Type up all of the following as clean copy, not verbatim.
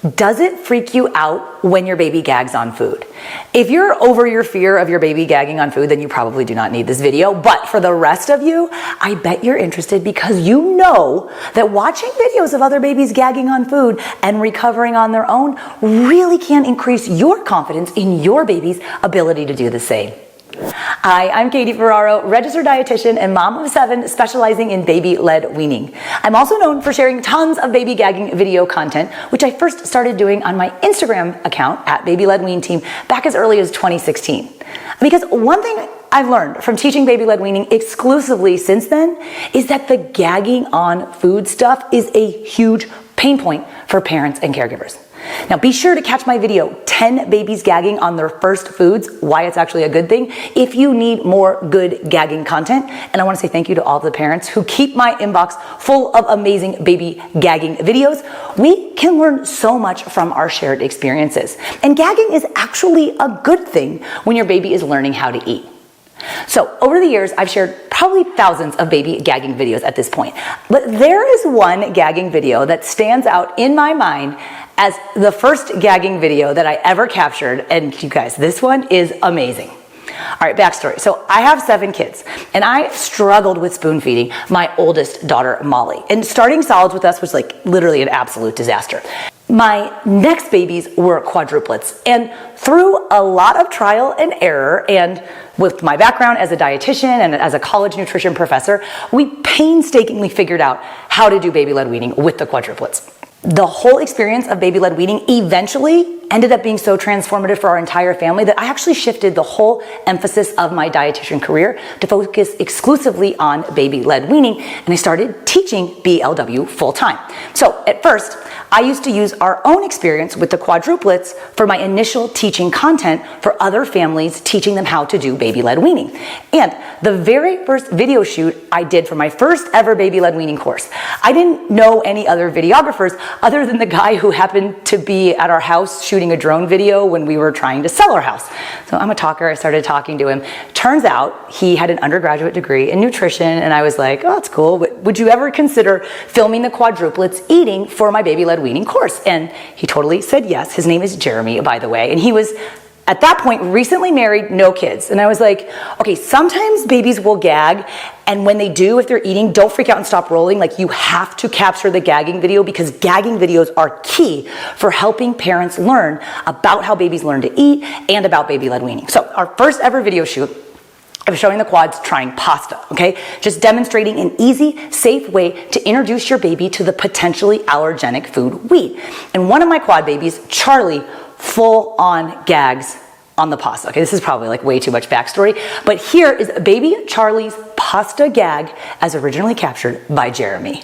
Does it freak you out when your baby gags on food? If you're over your fear of your baby gagging on food, then you probably do not need this video. But for the rest of you, I bet you're interested because you know that watching videos of other babies gagging on food and recovering on their own really can increase your confidence in your baby's ability to do the same. Hi, I'm Katie Ferraro, registered dietitian and mom of 7 specializing in baby-led weaning. I'm also known for sharing tons of baby gagging video content, which I first started doing on my Instagram account at Baby-Led Wean Team back as early as 2016. Because one thing I've learned from teaching baby-led weaning exclusively since then is that the gagging on food stuff is a huge pain point for parents and caregivers. Now be sure to catch my video, 10 babies gagging on their first foods, why it's actually a good thing, if you need more good gagging content. And I want to say thank you to all the parents who keep my inbox full of amazing baby gagging videos. We can learn so much from our shared experiences. And gagging is actually a good thing when your baby is learning how to eat. So over the years, I've shared probably thousands of baby gagging videos at this point. But there is one gagging video that stands out in my mind as the first gagging video that I ever captured. And you guys, this one is amazing. All right, backstory. So I have 7 kids and I struggled with spoon feeding my oldest daughter, Molly. And starting solids with us was like literally an absolute disaster. My next babies were quadruplets, and through a lot of trial and error, and with my background as a dietitian and as a college nutrition professor, we painstakingly figured out how to do baby-led weaning with the quadruplets. The whole experience of baby-led weaning eventually ended up being so transformative for our entire family that I actually shifted the whole emphasis of my dietitian career to focus exclusively on baby-led weaning, and I started teaching BLW full-time. So at first, I used to use our own experience with the quadruplets for my initial teaching content for other families, teaching them how to do baby-led weaning. And the very first video shoot I did for my first ever baby-led weaning course, I didn't know any other videographers other than the guy who happened to be at our house shooting a drone video when we were trying to sell our house. So I'm a talker, I started talking to him. Turns out he had an undergraduate degree in nutrition, and I was like, oh, that's cool, but would you ever consider filming the quadruplets eating for my baby-led weaning course? And he totally said yes. His name is Jeremy, by the way, and he was at that point recently married, no kids. And I was like, okay, sometimes babies will gag, and when they do, if they're eating, don't freak out and stop rolling. Like, you have to capture the gagging video because gagging videos are key for helping parents learn about how babies learn to eat and about baby-led weaning. So our first ever video shoot, I was showing the quads trying pasta, okay? Just demonstrating an easy, safe way to introduce your baby to the potentially allergenic food wheat. And one of my quad babies, Charlie, full on gags on the pasta. Okay, this is probably like way too much backstory, but here is baby Charlie's pasta gag as originally captured by Jeremy. Okay,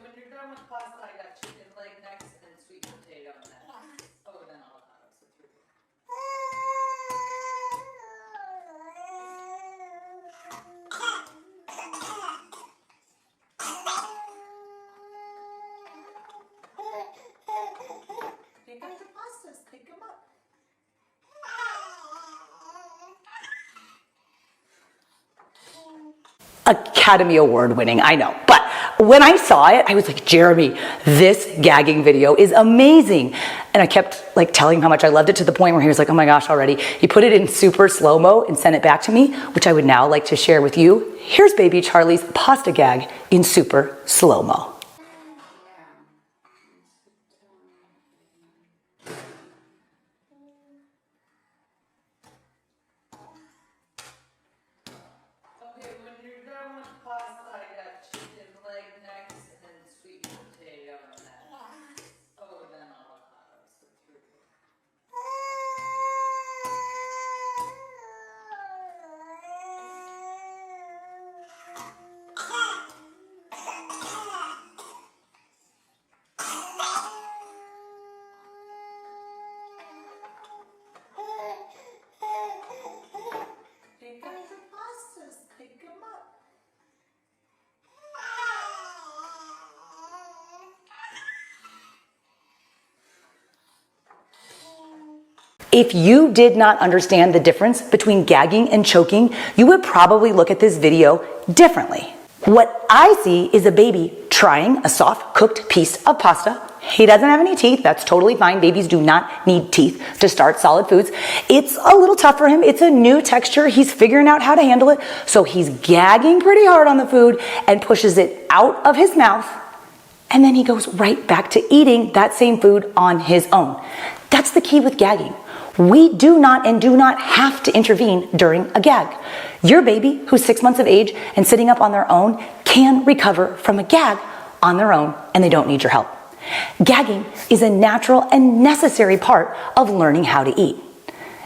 when you're done with pasta, I got chicken leg next and then sweet potato and then avocado. Pick up the pastas, pick them up. Academy Award winning, I know. But when I saw it, I was like, Jeremy, this gagging video is amazing. And I kept like telling him how much I loved it to the point where he was like, oh my gosh, already. He put it in super slow-mo and sent it back to me, which I would now like to share with you. Here's baby Charlie's pasta gag in super slow-mo. If you did not understand the difference between gagging and choking, you would probably look at this video differently. What I see is a baby trying a soft cooked piece of pasta. He doesn't have any teeth. That's totally fine. Babies do not need teeth to start solid foods. It's a little tough for him. It's a new texture. He's figuring out how to handle it. So he's gagging pretty hard on the food and pushes it out of his mouth. And then he goes right back to eating that same food on his own. That's the key with gagging. We do not have to intervene during a gag. Your baby who's 6 months of age and sitting up on their own can recover from a gag on their own, and they don't need your help. Gagging is a natural and necessary part of learning how to eat.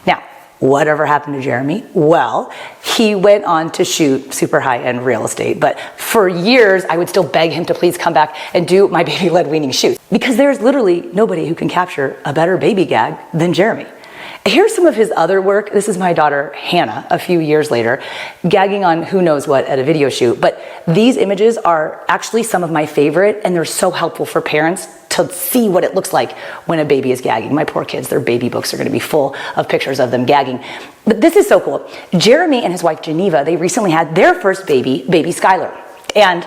Now, whatever happened to Jeremy? Well, he went on to shoot super high-end real estate, but for years I would still beg him to please come back and do my baby Led Weaning shoots, because there's literally nobody who can capture a better baby gag than Jeremy. Here's some of his other work. This is my daughter, Hannah, a few years later, gagging on who knows what at a video shoot. But these images are actually some of my favorite, and they're so helpful for parents to see what it looks like when a baby is gagging. My poor kids, their baby books are gonna be full of pictures of them gagging. But this is so cool. Jeremy and his wife, Geneva, they recently had their first baby Skyler. And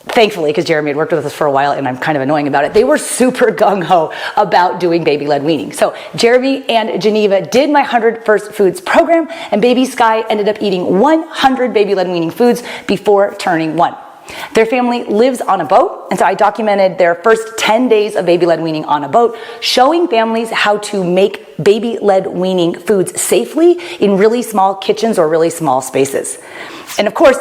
thankfully, because Jeremy had worked with us for a while and I'm kind of annoying about it, they were super gung-ho about doing baby led weaning. So Jeremy and Geneva did my 100 First Foods program, and baby Sky ended up eating 100 baby led weaning foods before turning 1. Their family lives on a boat, and so I documented their first 10 days of baby led weaning on a boat, showing families how to make baby led weaning foods safely in really small kitchens or really small spaces. And of course,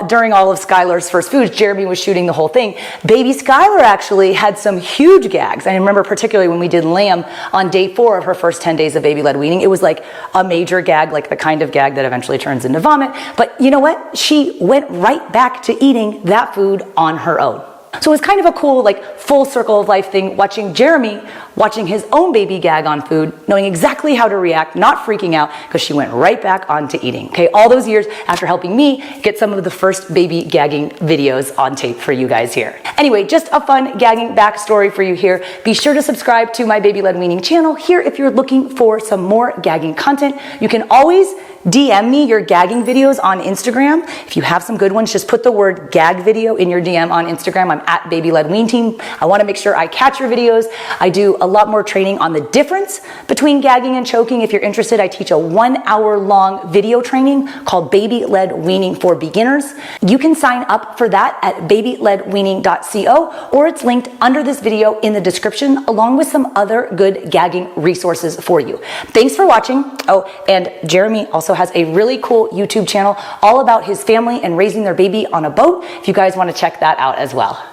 during all of Skylers' First Foods, Jeremy was shooting the whole thing. Baby Skyler actually had some huge gags. I remember particularly when we did lamb on day 4 of her first 10 days of baby-led weaning. It was like a major gag, like the kind of gag that eventually turns into vomit. But you know what? She went right back to eating that food on her own. So it was kind of a cool, like, full circle of life thing, watching Jeremy watching his own baby gag on food, knowing exactly how to react, not freaking out, because she went right back onto eating. Okay, all those years after helping me get some of the first baby gagging videos on tape for you guys here. Anyway, just a fun gagging backstory for you here. Be sure to subscribe to my Baby Led Weaning channel here if you're looking for some more gagging content. You can always DM me your gagging videos on Instagram. If you have some good ones, just put the word gag video in your DM on Instagram. I'm at Baby Led Wean Team. I want to make sure I catch your videos. I do a lot more training on the difference between gagging and choking. If you're interested, I teach a 1-hour long video training called Baby Led Weaning for Beginners. You can sign up for that at babyledweaning.co, or it's linked under this video in the description, along with some other good gagging resources for you. Thanks for watching. Oh, and Jeremy also has a really cool YouTube channel all about his family and raising their baby on a boat, if you guys want to check that out as well.